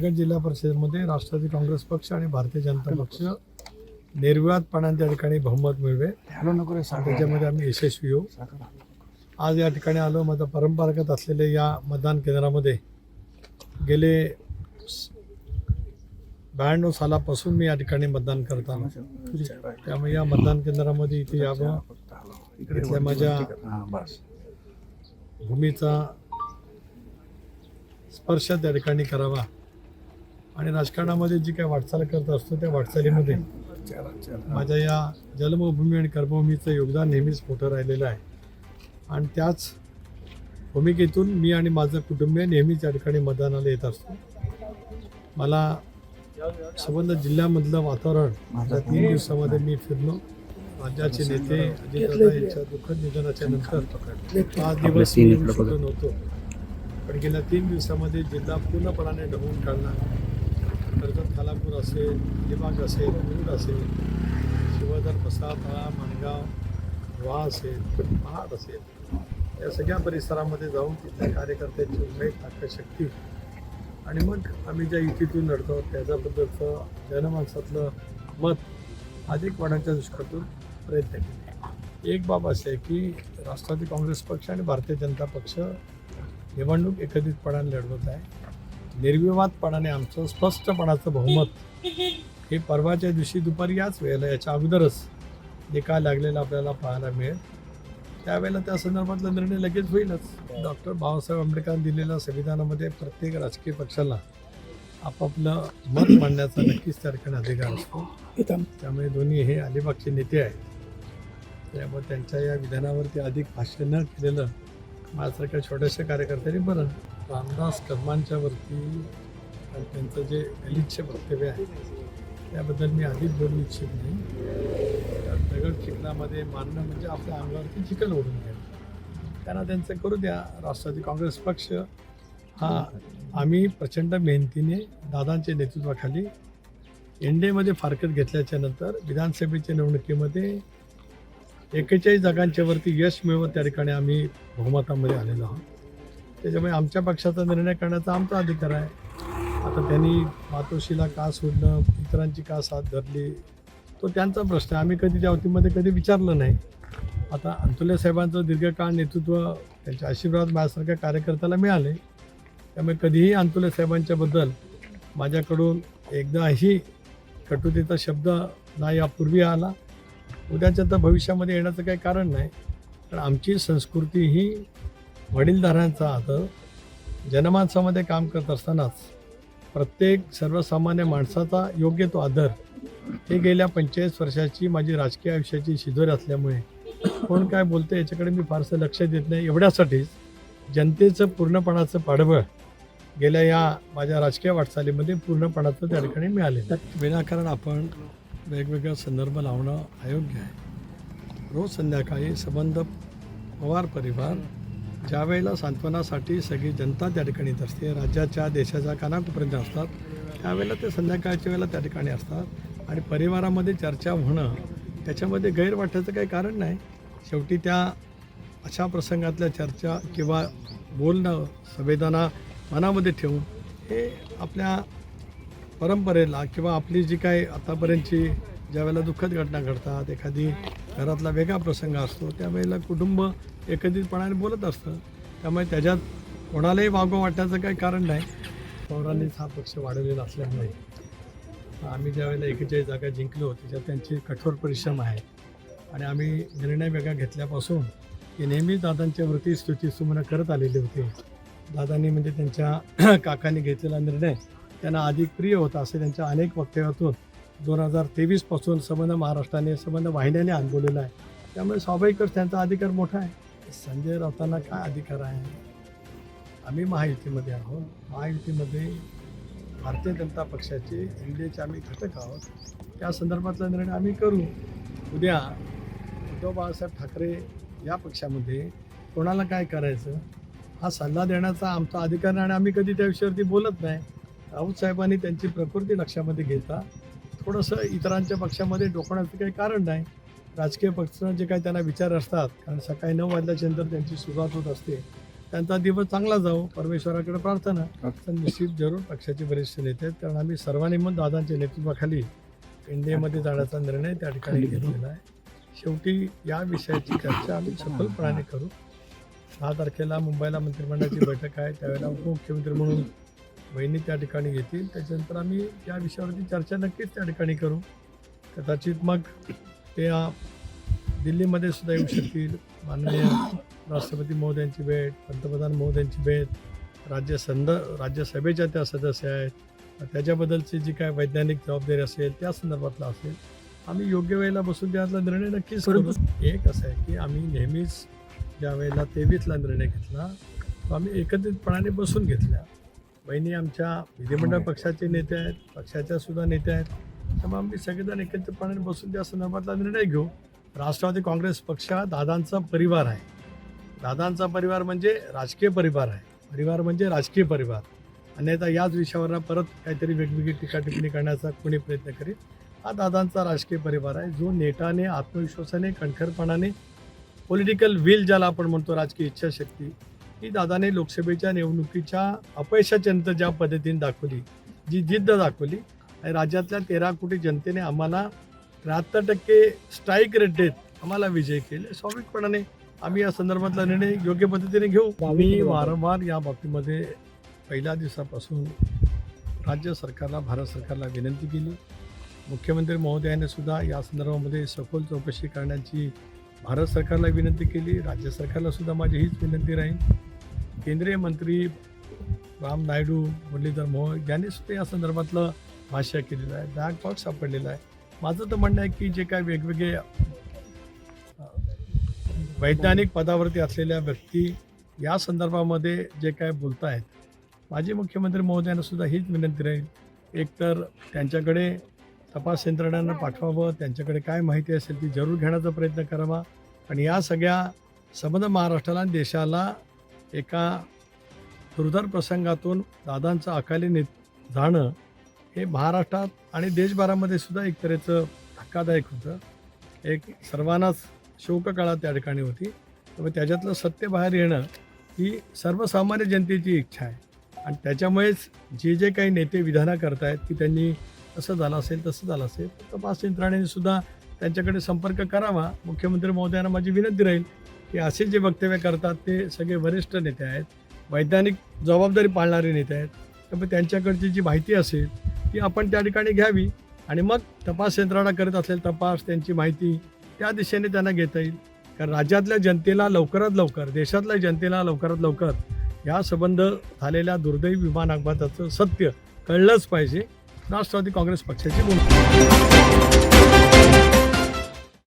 रायगड जिल्हा परिषदेमध्ये राष्ट्रवादी काँग्रेस पक्ष आणि भारतीय जनता पक्ष निर्विवादपणाने त्या ठिकाणी बहुमत मिळवे आणि त्याच्यामध्ये आम्ही यशस्वी होऊ. आज या ठिकाणी आलो. माझं परंपरागत असलेले या मतदान केंद्रामध्ये गेले 92 सालापासून मी या ठिकाणी मतदान करत आलो. त्यामुळे या मतदान केंद्रामध्ये इथे यावं, इथल्या माझ्या भूमीचा स्पर्श त्या ठिकाणी करावा आणि राजकारणामध्ये जी काही वाटचाल करत असतो त्या वाटचालीमध्ये माझ्या या जन्मभूमी आणि कर्मभूमीचं योगदान नेहमीच मोठं राहिलेलं आहे आणि त्याच भूमिकेतून मी आणि माझं कुटुंबीय नेहमीच या ठिकाणी मतदानाला येत असतो. मला संबंध जिल्ह्यामधलं वातावरण या 3 दिवसामध्ये मी फिरलो. राज्याचे नेते अजितदादा यांच्या दुःखद निधनाच्या नंतर 5 दिवस मी शोधून होतो, पण गेल्या 3 दिवसामध्ये जिल्हा पूर्णपणाने ढवळून काढला. कर्जत खालापूर असेल, अलिबाग असेल, मुरुड असेल, शिवधर, बसाळा, माणगाव, वा असेल, महाड असेल, या सगळ्या परिसरामध्ये जाऊन तिथल्या कार्यकर्त्यांची उमेद, ताकद, शक्ती आणि मग आम्ही ज्या युतीतून लढतो त्याच्याबद्दलचं जनमानसातलं मत अधिक वाढवण्याच्या दृष्टीतून प्रयत्न केले. एक बाब असे आहे की राष्ट्रवादी काँग्रेस पक्ष आणि भारतीय जनता पक्ष निवडणूक एकत्रितपणाने लढवत आहे. निर्विवादपणाने आमचं स्पष्टपणाचं बहुमत हे परवाच्या दिवशी दुपारी याच वेळेला, याच्या अगोदरच निकाल लागलेला आपल्याला पाहायला मिळेल. त्यावेळेला त्या संदर्भातला निर्णय लगेच होईलच. डॉक्टर बाबासाहेब आंबेडकरांनी दिलेल्या संविधानामध्ये प्रत्येक राजकीय पक्षाला आपापलं मत मांडण्याचा नक्कीच त्या ठिकाणी अधिकार असतो. त्यामुळे दोन्ही हे अलिबागचे नेते आहेत, त्यामुळे त्यांच्या या विधानावरती अधिक भाष्य न केलेलं माझ्यासारख्या छोट्याशा कार्यकर्त्यांनी बरं. रामदास कदमांच्या वरती आणि त्यांचं जे गलिच्छ वक्तव्य आहे त्याबद्दल मी अधिक बोलू इच्छित नाही. दगड चिखलामध्ये मारणं म्हणजे आपल्या अंगावरती चिखल ओढून घेणं. त्यांना त्यांचं करू द्या. राष्ट्रवादी काँग्रेस पक्ष हा आम्ही प्रचंड मेहनतीने दादांच्या नेतृत्वाखाली एनडीएमध्ये फारकत घेतल्याच्या नंतर विधानसभेच्या निवडणुकीमध्ये 41 जागांच्या वरती यश मिळवत त्या ठिकाणी आम्ही बहुमतामध्ये आलेलो आहोत. त्याच्यामुळे आमच्या पक्षाचा निर्णय करण्याचा आमचा अधिकार आहे. आता त्यांनी मातोश्रीला का सोडलं, इतरांची का साथ धरली, तो त्यांचा प्रश्न आहे. आम्ही कधी त्या वतीमध्ये कधी विचारलं नाही. आता अंतुले साहेबांचं दीर्घकाळ नेतृत्व, त्यांचे आशीर्वाद माझ्यासारख्या कार्यकर्त्याला मिळाले. त्यामुळे कधीही अंतुले साहेबांच्याबद्दल माझ्याकडून एकदाही कटुतेचा शब्द ना यापूर्वी आला, उद्याच्या तर भविष्यामध्ये येण्याचं काही कारण नाही. पण आमची संस्कृती ही वडीलधाऱ्यांचा आदर, जनमानसामध्ये काम करत असतानाच प्रत्येक सर्वसामान्य माणसाचा योग्य तो आदर, हे गेल्या 45 वर्षाची माझी राजकीय आयुष्याची शिदोरी असल्यामुळे कोण काय बोलतं याच्याकडे मी फारसं लक्ष देत नाही. एवढ्यासाठीच जनतेचं पूर्णपणाचं पाठबळ गेल्या या माझ्या राजकीय वाटचालीमध्ये पूर्णपणाचं त्या ठिकाणी मिळालेलं. विनाकारण आपण वेगवेगळा संदर्भ लावणं अयोग्य आहे. रोज संध्याकाळी संबंध पवार परिवार ज्या वेळेला सांत्वनासाठी सगळी जनता त्या ठिकाणी येत असते, राज्याच्या देशाच्या कानाकोपर्यंत असतात, त्यावेळेला ते संध्याकाळच्या वेळेला त्या ठिकाणी असतात आणि परिवारामध्ये चर्चा होणं त्याच्यामध्ये गैर वाटायचं काही कारण नाही. शेवटी त्या अशा प्रसंगातल्या चर्चा किंवा बोलणं, संवेदना मनामध्ये ठेवून हे आपल्या परंपरेला किंवा आपली जी काही आतापर्यंतची ज्या वेळेला दुःखद घटना घडतात, एखादी घरातला वेगळा प्रसंग असतो, त्यावेळेला कुटुंब एकत्रितपणाने बोलत असतं. त्यामुळे त्याच्यात कोणालाही वागवं वाटण्याचं काही कारण नाही. पवारांनीच हा पक्ष वाढवलेला असल्यामुळे आम्ही ज्यावेळेला 41 जागा जिंकलो त्याच्यात त्यांची कठोर परिश्रम आहे आणि आम्ही निर्णय वेगळा घेतल्यापासून ते नेहमीच दादांच्या वरती स्तुतीसुमनं करत आलेले होते. दादांनी म्हणजे त्यांच्या काकांनी घेतलेला निर्णय त्यांना अधिक प्रिय होता असे त्यांच्या अनेक वक्तव्यातून 2023 संबंध महाराष्ट्राने, संबंध वाहिन्याने अनुभवलेला आहे. त्यामुळे स्वाभाविकच त्यांचा अधिकार मोठा आहे. संजय राऊतांना काय अधिकार आहे? आम्ही महायुतीमध्ये आहोत. महायुतीमध्ये भारतीय जनता पक्षाचे, एनडीएचे आम्ही घटक आहोत. त्या संदर्भातला निर्णय आम्ही करू. उद्या उद्धव बाळासाहेब ठाकरे या पक्षामध्ये कोणाला काय करायचं हा सल्ला देण्याचा आमचा अधिकार नाही आणि आम्ही कधी त्या विषयावरती बोलत नाही. राऊत साहेबांनी त्यांची प्रकृती लक्षामध्ये घेता थोडंसं इतरांच्या पक्षामध्ये डोकवण्याचं काही कारण नाही. राजकीय पक्षांचे काही त्यांना विचार असतात, कारण सकाळी 9 वाजल्याच्या नंतर त्यांची सुरुवात होत असते. त्यांचा दिवस चांगला जावो परमेश्वराकडे प्रार्थना. तर निश्चित जरूर पक्षाचे वरिष्ठ नेते आहेत, कारण आम्ही सर्वांनी मग दादांच्या नेतृत्वाखाली एनडीएमध्ये जाण्याचा निर्णय त्या ठिकाणी घेतलेला आहे. शेवटी या विषयाची चर्चा आम्ही सफलपणाने करू. 10 तारखेला मुंबईला मंत्रिमंडळाची बैठक आहे, त्यावेळेला उपमुख्यमंत्री म्हणून वहिनी त्या ठिकाणी घेतील. त्याच्यानंतर आम्ही या विषयावरती चर्चा नक्कीच त्या ठिकाणी करू. कदाचित मग ते दिल्लीमध्ये सुद्धा येऊ शकतील. माननीय राष्ट्रपती महोदयांची भेट, पंतप्रधान महोदयांची भेट, राज्यसभेच्या त्या सदस्य आहेत, त्याच्याबद्दलची जी काय वैज्ञानिक जबाबदारी असेल त्या संदर्भातला असेल, आम्ही योग्य वेळेला बसून त्यातला निर्णय नक्कीच करू. एक असं आहे की आम्ही नेहमीच ज्या वेळेला 23ला निर्णय घेतला तो आम्ही एकत्रितपणाने बसून घेतला. बहिणी आमच्या विधिमंडळ पक्षाचे नेते आहेत, पक्षाच्या सुद्धा नेते आहेत, त्यामुळे आम्ही सगळेजण एकत्रितपणाने बसून त्या संदर्भातला निर्णय घेऊ. राष्ट्रवादी काँग्रेस पक्ष हा दादांचा परिवार आहे. दादांचा परिवार म्हणजे राजकीय परिवार आहे. परिवार म्हणजे राजकीय परिवार. अन्यथा याच विषयावर परत काहीतरी वेगवेगळी टीका टिप्पणी करण्याचा कोणी प्रयत्न करीत. हा दादांचा राजकीय परिवार आहे, जो नेटाने, आत्मविश्वासाने, कणखरपणाने, पॉलिटिकल विल ज्याला आपण म्हणतो, राजकीय इच्छाशक्ती, ही दादाने लोकसभेच्या निवडणुकीच्या अपयशाच्या ज्या पद्धतीने दाखवली, जी जिद्द दाखवली आणि राज्यातल्या 13 कोटी जनतेने आम्हाला 73% स्ट्राईक रेट देत आम्हाला विजय केले. स्वाभाविकपणाने आम्ही या संदर्भातला निर्णय योग्य पद्धतीने घेऊ. आम्ही वारंवार या बाबतीमध्ये पहिल्या दिवसापासून राज्य सरकारला, भारत सरकारला विनंती केली. मुख्यमंत्री महोदयाने सुद्धा या संदर्भामध्ये सखोल चौकशी करण्याची भारत सरकारला विनंती केली. राज्य सरकारला सुद्धा माझी हीच विनंती राहील. केंद्रीय मंत्री राम नायडू, मुरलीधर मोहोळ यांनी सुद्धा या संदर्भातलं भाष्य केलेलं आहे. ब्लॅक बॉक्स सापडलेला आहे. माझं तर म्हणणं आहे की जे काय वेगवेगळे वैज्ञानिक पदावरती असलेल्या व्यक्ती या संदर्भामध्ये जे काय बोलत आहेत, माजी मुख्यमंत्री महोदयांना सुद्धा हीच विनंती राहील, एकतर त्यांच्याकडे तपास यंत्रणांना पाठवावं, त्यांच्याकडे काय माहिती असेल ती जरूर घेण्याचा प्रयत्न करावा. आणि या सगळ्या संबंध महाराष्ट्राला आणि देशाला एका दुर्धर प्रसंगातून दादांचं अकाली जाणं हे महाराष्ट्रात आणि देशभरामध्ये सुद्धा एक तऱ्हेचं धक्कादायक होतं. एक सर्वांनाच शोककळा त्या ठिकाणी होती. त्यामुळे त्याच्यातलं सत्य बाहेर येणं ही सर्वसामान्य जनतेची इच्छा आहे. आणि त्याच्यामुळेच जे काही नेते विधानं करतायत की त्यांनी असं झालं असेल, तसं झालं असेल, तपास यंत्रणेने सुद्धा त्यांच्याकडे संपर्क करावा. मुख्यमंत्री महोदयांना माझी विनंती राहील की असे जे वक्तव्य करतात ते सगळे वरिष्ठ नेते आहेत, वैज्ञानिक जबाबदारी पाळणारे नेते आहेत. त्यामुळे त्यांच्याकडची जी माहिती असेल ती आपण त्या ठिकाणी घ्यावी आणि मग तपास यंत्रणा करत असेल तपास, त्यांची माहिती त्या दिशेने त्यांना घेता येईल. कारण राज्यातल्या जनतेला लवकरात लवकर, देशातल्या जनतेला लवकरात लवकर या संबंध झालेल्या दुर्दैवी विमान अपघाताचं सत्य कळलंच पाहिजे. राष्ट्रवादी काँग्रेस पक्षाची भूमिका.